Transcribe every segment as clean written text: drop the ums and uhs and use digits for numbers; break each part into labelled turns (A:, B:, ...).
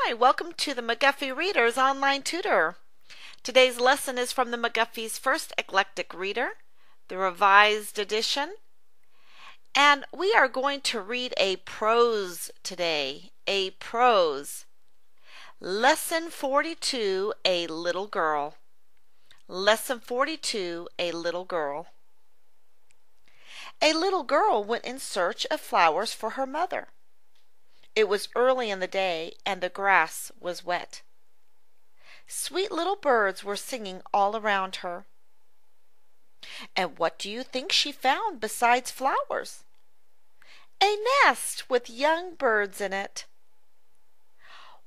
A: Hi, welcome to the McGuffey Readers online tutor. Today's lesson is from the McGuffey's first Eclectic Reader, the revised edition. And we are going to read a prose today, a prose. Lesson 42, A Little Girl. Lesson 42, A Little Girl. A little girl went in search of flowers for her mother. It was early in the day, and the grass was wet. Sweet little birds were singing all around her. And what do you think she found besides flowers? A nest with young birds in it.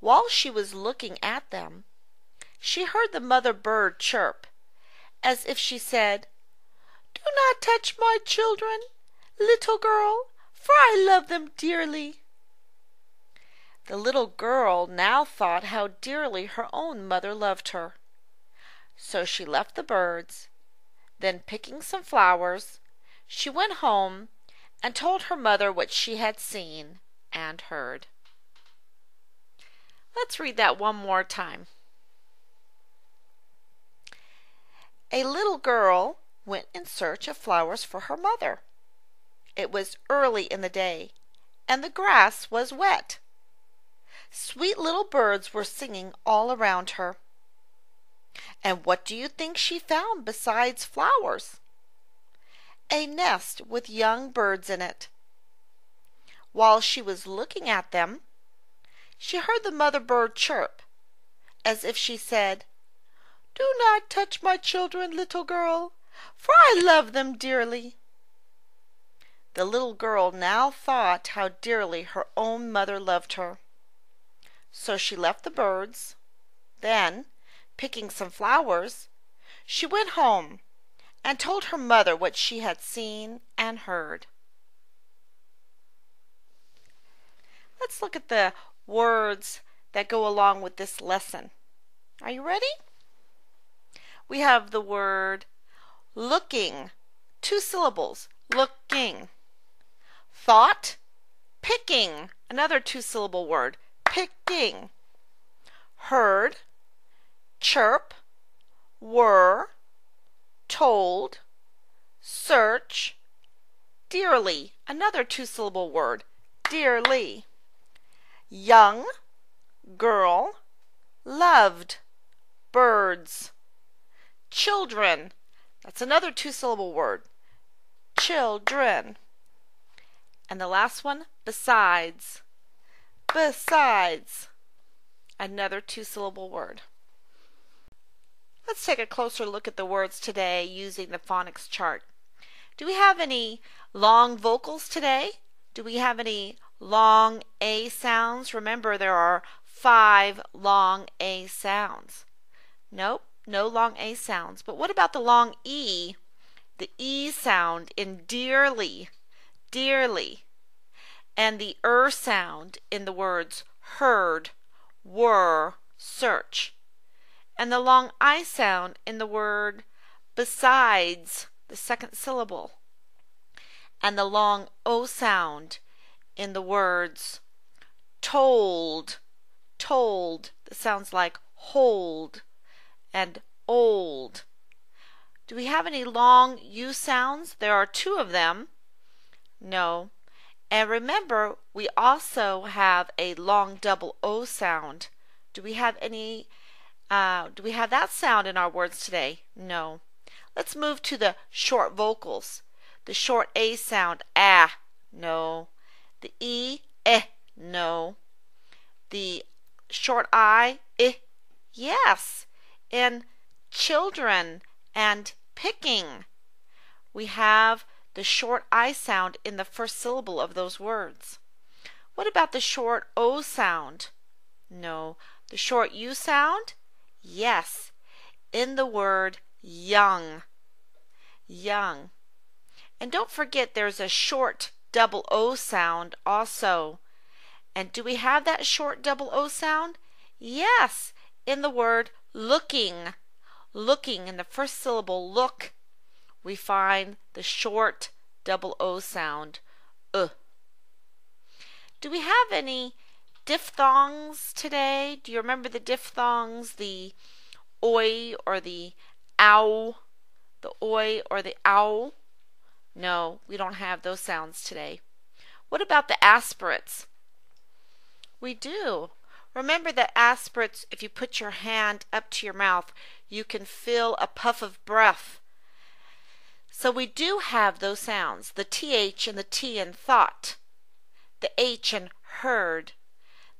A: While she was looking at them, she heard the mother bird chirp, as if she said, "Do not touch my children, little girl, for I love them dearly." The little girl now thought how dearly her own mother loved her. So she left the birds. Then, picking some flowers, she went home and told her mother what she had seen and heard. Let's read that one more time. A little girl went in search of flowers for her mother. It was early in the day, and the grass was wet. Sweet little birds were singing all around her. And what do you think she found besides flowers? A nest with young birds in it. While she was looking at them, she heard the mother bird chirp, as if she said, "Do not touch my children, little girl, for I love them dearly." The little girl now thought how dearly her own mother loved her. So she left the birds. Then, picking some flowers, she went home and told her mother what she had seen and heard. Let's look at the words that go along with this lesson. Are you ready? We have the word looking, 2 syllables, looking. Thought, picking, another 2-syllable word, picking. Heard, chirp, were, told, search, dearly, another 2-syllable word, dearly. Young, girl, loved, birds. Children, that's another 2-syllable word, children. And the last one, besides. Besides, another 2-syllable word. Let's take a closer look at the words today using the phonics chart. Do we have any long vocals today? Do we have any long A sounds? Remember, there are 5 long A sounds. Nope, no long A sounds. But what about the long E? The E sound in dearly, dearly. And the sound in the words heard, were, search. And the long I sound in the word besides, the second syllable. And the long O sound in the words told, told, that sounds like hold, and old. Do we have any long U sounds? There are 2 of them. No. And remember, we also have a long double O sound. Do we have that sound in our words today? No. Let's move to the short vocals. The short A sound, ah, no. The E, eh, no. The short I, yes. In children and picking, we have the short I sound in the first syllable of those words. What about the short O sound? No. The short U sound? Yes. In the word young. Young. And don't forget there's a short double O sound also. And do we have that short double O sound? Yes. In the word looking. Looking, in the first syllable, look, we find the short double O sound, Do we have any diphthongs today. Do you remember the diphthongs? The oi or the ow? The oi or the ow? No, we don't have those sounds today. What about the aspirates? We do. Remember that aspirates, if you put your hand up to your mouth, you can feel a puff of breath. So we do have those sounds, the TH and the T in thought, the H in heard,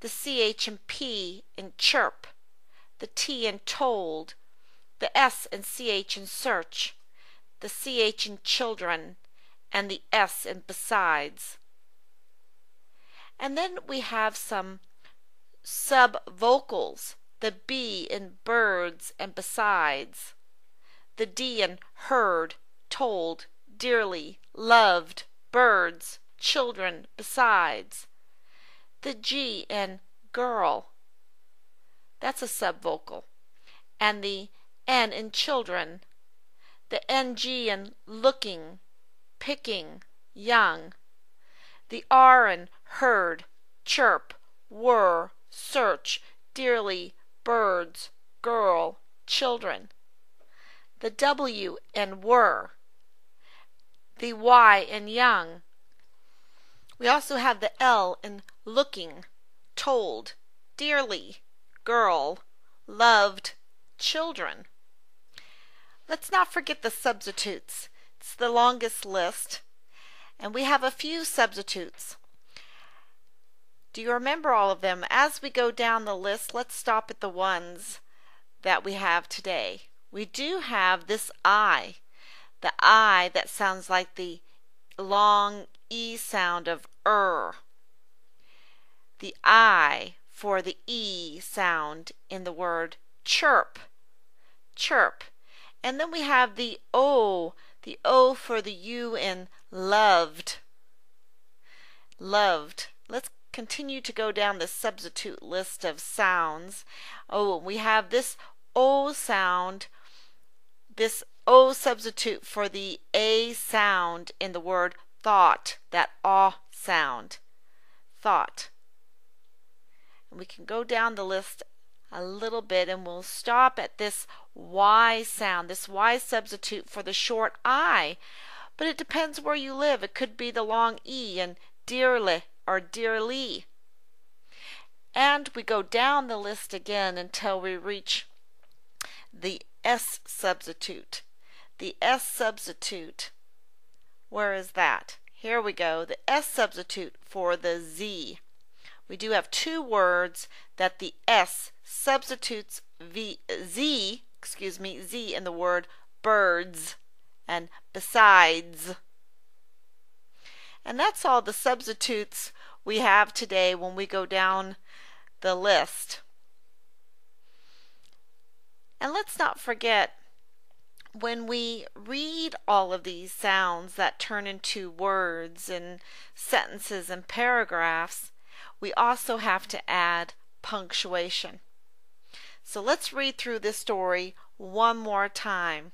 A: the CH and P in chirp, the T in told, the S and CH in search, the CH in children, and the S in besides. And then we have some subvocals, the B in birds and besides, the D in heard, told, dearly, loved, birds, children, besides, the G in girl, that's a subvocal, and the N in children, the NG in looking, picking, young, the R in heard, chirp, were, search, dearly, birds, girl, children, the W in were, the Y in young. We also have the L in looking, told, dearly, girl, loved, children. Let's not forget the substitutes. It's the longest list, and we have a few substitutes. Do you remember all of them? As we go down the list, let's stop at the ones that we have today. We do have this I, the I that sounds like the long E sound of the I for the E sound in the word chirp, chirp. And then we have the O for the U in loved, loved. Let's continue to go down the substitute list of sounds. Oh, we have this O sound, this O substitute for the A sound in the word thought, that aw sound, thought. And we can go down the list a little bit and we'll stop at this Y sound, this Y substitute for the short I. But it depends where you live. It could be the long E in dearly or dearly. And we go down the list again until we reach the S substitute. The S substitute, where is that? Here we go, the S substitute for the Z. We do have two words that the S substitutes Z in the word birds and besides. And that's all the substitutes we have today when we go down the list. And let's not forget, when we read all of these sounds that turn into words and sentences and paragraphs, we also have to add punctuation. So let's read through this story one more time.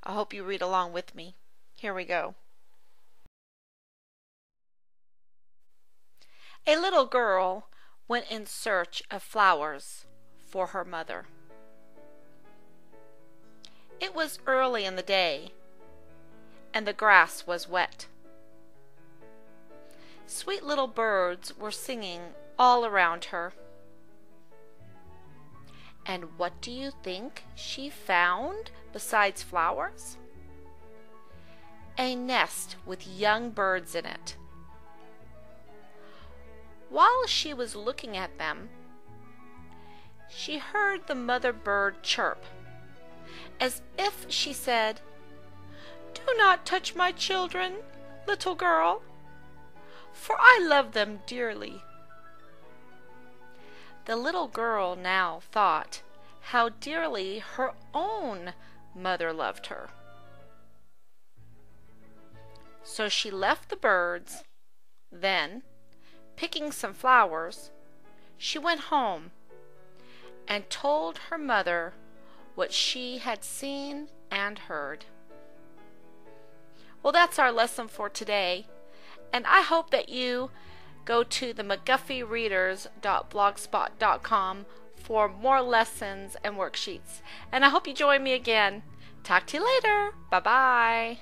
A: I hope you read along with me. Here we go. A little girl went in search of flowers for her mother. It was early in the day, and the grass was wet. Sweet little birds were singing all around her. And what do you think she found besides flowers? A nest with young birds in it. While she was looking at them, she heard the mother bird chirp, as if she said, "Do not touch my children, little girl, for I love them dearly." The little girl now thought how dearly her own mother loved her. So she left the birds. Then, picking some flowers, she went home and told her mother what she had seen and heard. Well, that's our lesson for today, and I hope that you go to the McGuffeyReaders.blogspot.com for more lessons and worksheets. And I hope you join me again. Talk to you later. Bye-bye.